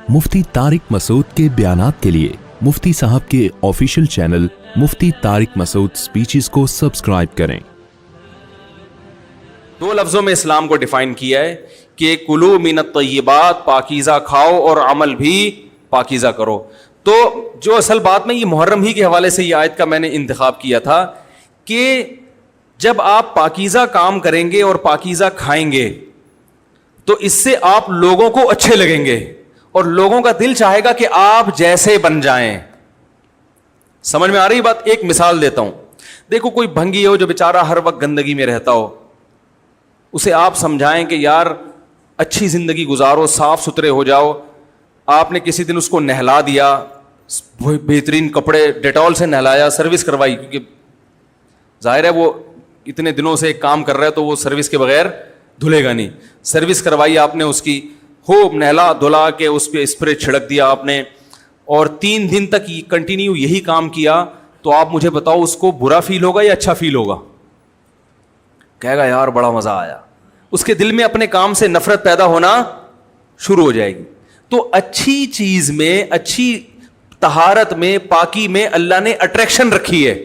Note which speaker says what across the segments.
Speaker 1: मुफ्ती तारिक मसूद के बयानात के लिए मुफ्ती साहब के ऑफिशियल चैनल मुफ्ती तारिक मसूद स्पीचेस को सब्सक्राइब करें।
Speaker 2: दो लफ्जों में इस्लाम को डिफाइन किया है कि कुलू मिनत तय्यबात, पाकीज़ा खाओ और अमल भी पाकीज़ा करो। तो जो असल बात में ये मुहर्रम ही के हवाले से ये आयत का मैंने इंतखाब किया था कि जब आप पाकीज़ा काम करेंगे और पाकीज़ा खाएंगे तो इससे आप लोगों को अच्छे लगेंगे और लोगों का दिल चाहेगा कि आप जैसे बन जाएं। समझ में आ रही बात? एक मिसाल देता हूं। देखो, कोई भंगी हो जो बेचारा हर वक्त गंदगी में रहता हो, उसे आप समझाएं कि यार अच्छी जिंदगी गुजारो, साफ सुथरे हो जाओ। आपने किसी दिन उसको नहला दिया, बेहतरीन कपड़े डेटॉल से नहलाया, सर्विस करवाई, क्योंकि जाहिर है वो इतने दिनों से एक काम कर रहा है तो वो सर्विस के बगैर धुलेगा नहीं। सर्विस करवाई आपने उसकी, खूब नहला धुला के उस पर स्प्रे छिड़क दिया आपने, और 3 दिन तक कंटिन्यू यही काम किया, तो आप मुझे बताओ उसको बुरा फील होगा या अच्छा फील होगा? कहेगा यार बड़ा मजा आया। उसके दिल में अपने काम से नफरत पैदा होना शुरू हो जाएगी। तो अच्छी चीज में, अच्छी तहारत में, पाकी में अल्लाह ने अट्रैक्शन रखी है।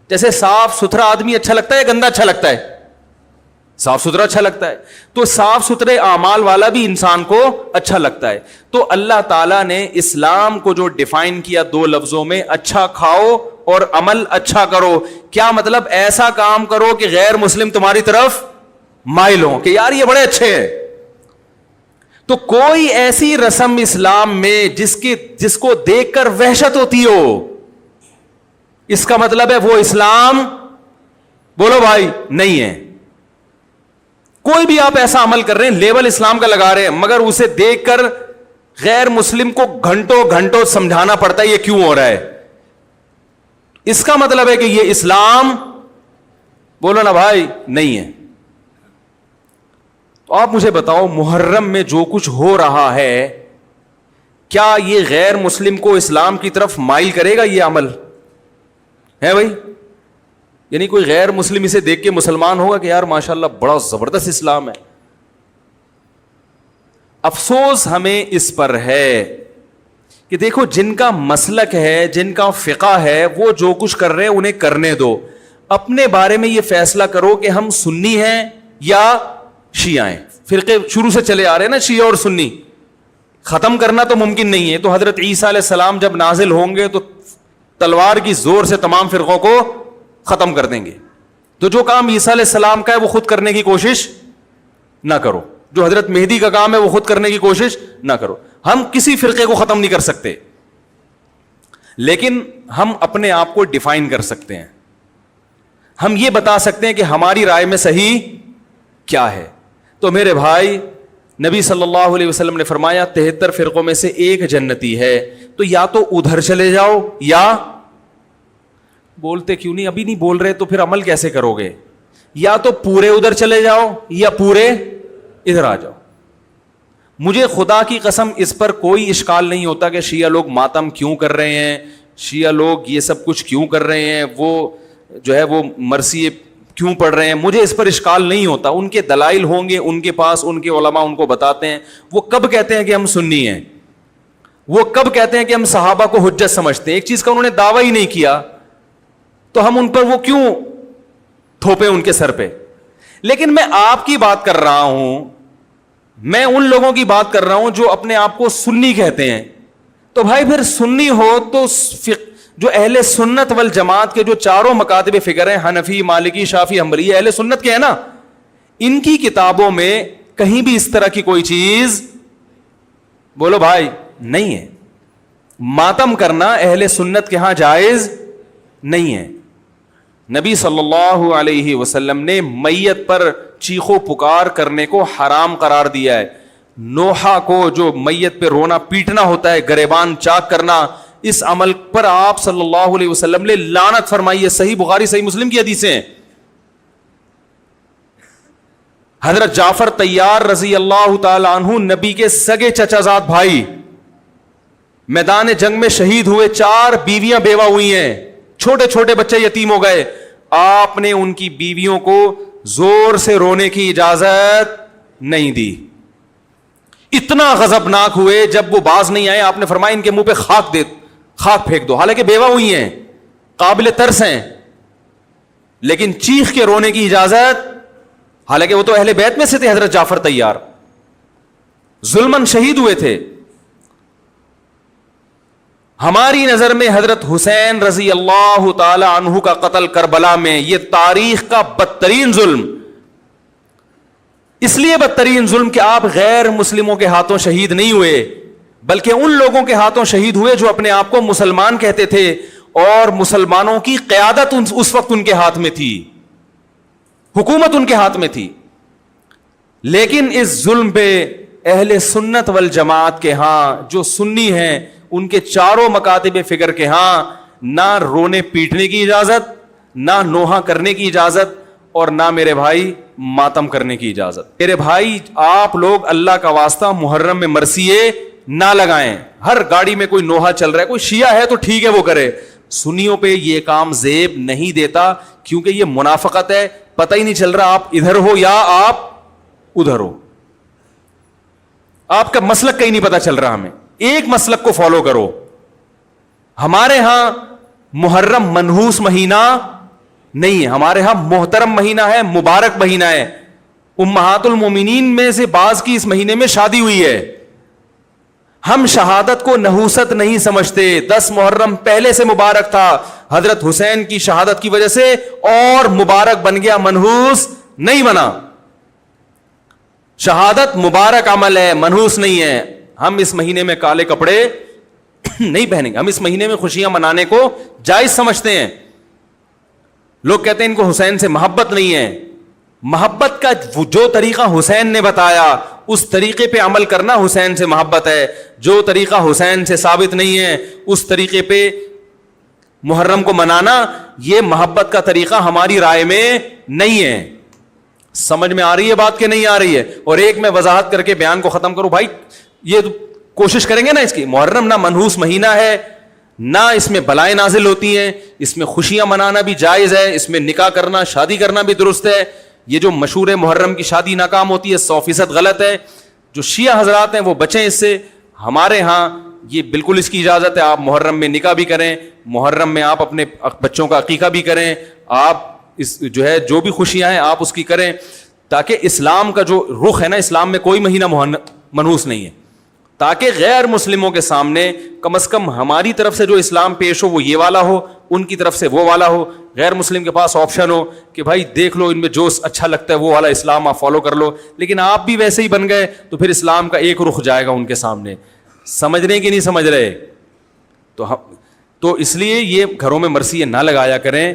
Speaker 2: जैसे साफ सुथरा आदमी अच्छा लगता है, गंदा अच्छा लगता है? साफ सुथरा अच्छा लगता है। तो साफ सुथरे आमाल वाला भी इंसान को अच्छा लगता है। तो अल्लाह ताला ने इस्लाम को जो डिफाइन किया 2 लफ्जों में, अच्छा खाओ और अमल अच्छा करो। क्या मतलब? ऐसा काम करो कि गैर मुस्लिम तुम्हारी तरफ माइल हो कि यार ये बड़े अच्छे हैं। तो कोई ऐसी रस्म इस्लाम में जिसको देखकर वहशत होती हो, इसका मतलब है वो इस्लाम, बोलो भाई, नहीं है। कोई भी आप ऐसा अमल कर रहे हैं, लेबल इस्लाम का लगा रहे हैं, मगर उसे देखकर गैर मुस्लिम को घंटों घंटों समझाना पड़ता है ये क्यों हो रहा है, इसका मतलब है कि ये इस्लाम, बोलो ना भाई, नहीं है। तो आप मुझे बताओ, मुहर्रम में जो कुछ हो रहा है, क्या ये गैर मुस्लिम को इस्लाम की तरफ माइल करेगा? ये अमल है भाई? यानी कोई गैर मुस्लिम इसे देख के मुसलमान होगा कि यार माशाल्लाह बड़ा जबरदस्त इस्लाम है? अफसोस हमें इस पर है कि देखो, जिनका मसलक है, जिनका फिक़ा है, वो जो कुछ कर रहे हैं उन्हें करने दो। अपने बारे में ये फैसला करो कि हम सुन्नी हैं या शिया हैं। फिरके शुरू से चले आ रहे हैं ना, शिया और सुन्नी। खत्म करना तो मुमकिन नहीं है। तो हजरत ईसा अलैहिस्सलाम जब नाजिल होंगे तो तलवार की जोर से तमाम फिरकों को खत्म कर देंगे। तो जो काम ईसा अलैहिस्सलाम का है वो खुद करने की कोशिश ना करो, जो हजरत मेहदी का काम है वो खुद करने की कोशिश ना करो। हम किसी फिरके को खत्म नहीं कर सकते, लेकिन हम अपने आप को डिफाइन कर सकते हैं। हम ये बता सकते हैं कि हमारी राय में सही क्या है। तो मेरे भाई, नबी सल्लल्लाहु अलैहि वसल्लम ने फरमाया 73 फिरकों में से एक जन्नती है। तो या तो उधर चले जाओ, या बोलते क्यों नहीं, अभी नहीं बोल रहे तो फिर अमल कैसे करोगे? या तो पूरे उधर चले जाओ या पूरे इधर आ जाओ। मुझे खुदा की कसम इस पर कोई इश्काल नहीं होता कि शिया लोग मातम क्यों कर रहे हैं, शिया लोग ये सब कुछ क्यों कर रहे हैं, वो जो है वो मरसी क्यों पढ़ रहे हैं। मुझे इस पर इश्काल नहीं होता। उनके दलाइल होंगे उनके पास, उनके उलमा उनको बताते हैं। वो कब कहते हैं कि हम सुन्नी हैं? वो कब कहते हैं कि हम सहाबा को हुज्जत समझते हैं? एक चीज का उन्होंने दावा ही नहीं किया, तो हम उन पर वो क्यों थोपे उनके सर पे? लेकिन मैं आपकी बात कर रहा हूं, मैं उन लोगों की बात कर रहा हूं जो अपने आप को सुन्नी कहते हैं। तो भाई फिर सुन्नी हो तो जो अहले सुन्नत वल जमात के जो चारों मकातब फिगर हैं, हनफी, मालिकी, शाफी, हम्बली, अहले सुन्नत के हैं ना, इनकी किताबों में कहीं भी इस तरह की कोई चीज, बोलो भाई, नहीं है। मातम करना अहले सुन्नत के यहां जायज नहीं है। नबी सल्लल्लाहु अलैहि वसल्लम ने मैयत पर चीखो पुकार करने को हराम करार दिया है। नोहा को, जो मैयत पे रोना पीटना होता है, गरेबान चाक करना, इस अमल पर आप सल्लल्लाहु अलैहि वसल्लम ने लानत फरमाई है। सही बुखारी, सही मुस्लिम की हदीसें हैं। हजरत जाफर तैयार रजी अल्लाह ताला अन्हु, नबी के सगे चचाजाद भाई, मैदान जंग में शहीद हुए। 4 बीवियां बेवा हुई हैं, छोटे छोटे बच्चे यतीम हो गए। आपने उनकी बीवियों को जोर से रोने की इजाजत नहीं दी। اتنا غضبناک ہوئے جب وہ باز نہیں آئے, آپ نے فرمایا ان کے منہ پہ خاک پھینک دو. حالانکہ بیوہ ہوئی ہیں, قابل ترس ہیں, لیکن چیخ کے رونے کی اجازت, حالانکہ وہ تو اہل بیت میں سے تھے. حضرت جعفر طیار ظلمن شہید ہوئے تھے. ہماری نظر میں حضرت حسین رضی اللہ تعالی عنہ کا قتل کربلا میں یہ تاریخ کا بدترین ظلم, اس لیے بدترین ظلم کہ آپ غیر مسلموں کے ہاتھوں شہید نہیں ہوئے, بلکہ ان لوگوں کے ہاتھوں شہید ہوئے جو اپنے آپ کو مسلمان کہتے تھے, اور مسلمانوں کی قیادت اس وقت ان کے ہاتھ میں تھی, حکومت ان کے ہاتھ میں تھی. لیکن اس ظلم پہ اہل سنت والجماعت کے ہاں, جو سنی ہیں, ان کے چاروں مکاتب فکر کے ہاں نہ رونے پیٹنے کی اجازت, نہ نوحہ کرنے کی اجازت, اور نہ میرے بھائی ماتم کرنے کی اجازت. میرے بھائی آپ لوگ اللہ کا واسطہ محرم میں مرثیے نہ لگائیں. ہر گاڑی میں کوئی نوحہ چل رہا ہے, کوئی شیعہ ہے تو ٹھیک ہے وہ کرے, سنیوں پہ یہ کام زیب نہیں دیتا, کیونکہ یہ منافقت ہے. پتہ ہی نہیں چل رہا آپ ادھر ہو یا آپ ادھر ہو, آپ کا مسلک کہیں نہیں پتا چل رہا. ہمیں ایک مسلک کو فالو کرو. ہمارے ہاں محرم منحوس مہینہ نہیں ہے, ہمارے ہاں محترم مہینہ ہے, مبارک مہینہ ہے. امہات المومنین میں سے بعض کی اس مہینے میں شادی ہوئی ہے. ہم شہادت کو نحوست نہیں سمجھتے. 10 محرم پہلے سے مبارک تھا, حضرت حسین کی شہادت کی وجہ سے اور مبارک بن گیا, منحوس نہیں بنا. شہادت مبارک عمل ہے, منحوس نہیں ہے. ہم اس مہینے میں کالے کپڑے نہیں پہنیں گے, ہم اس مہینے میں خوشیاں منانے کو جائز سمجھتے ہیں. لوگ کہتے ہیں ان کو حسین سے محبت نہیں ہے. محبت کا جو طریقہ حسین نے بتایا اس طریقے پہ عمل کرنا حسین سے محبت ہے. جو طریقہ حسین سے ثابت نہیں ہے اس طریقے پہ محرم کو منانا یہ محبت کا طریقہ ہماری رائے میں نہیں ہے. سمجھ میں آ رہی ہے بات کہ نہیں آ رہی ہے؟ اور ایک میں وضاحت کر کے بیان کو ختم کروں. بھائی یہ کوشش کریں گے نا, اس کی محرم نہ منحوس مہینہ ہے, نہ اس میں بلائیں نازل ہوتی ہیں, اس میں خوشیاں منانا بھی جائز ہے, اس میں نکاح کرنا شادی کرنا بھی درست ہے. یہ جو مشہور محرم کی شادی ناکام ہوتی ہے 100% غلط ہے. جو شیعہ حضرات ہیں وہ بچیں اس سے. ہمارے ہاں یہ بالکل اس کی اجازت ہے, آپ محرم میں نکاح بھی کریں, محرم میں آپ اپنے بچوں کا عقیقہ بھی کریں, آپ اس جو ہے جو بھی خوشیاں ہیں آپ اس کی کریں, تاکہ اسلام کا جو رخ ہے نا, اسلام میں کوئی مہینہ منحوس نہیں ہے, تاکہ غیر مسلموں کے سامنے کم از کم ہماری طرف سے جو اسلام پیش ہو وہ یہ والا ہو, ان کی طرف سے وہ والا ہو. غیر مسلم کے پاس آپشن ہو کہ بھائی دیکھ لو ان میں جو اچھا لگتا ہے وہ والا اسلام آپ فالو کر لو, لیکن آپ بھی ویسے ہی بن گئے تو پھر اسلام کا ایک رخ جائے گا ان کے سامنے. سمجھ رہے کہ نہیں سمجھ رہے؟ تو اس لیے یہ گھروں میں مرثیے نہ لگایا کریں.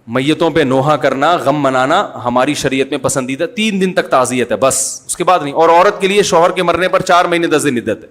Speaker 2: میتوں پہ نوحہ کرنا, غم منانا ہماری شریعت میں پسندیدہ. 3 دن تک تعزیت ہے بس, اس کے بعد نہیں. اور عورت کے لیے شوہر کے مرنے پر 4 مہینے 10 دن عدت ہے.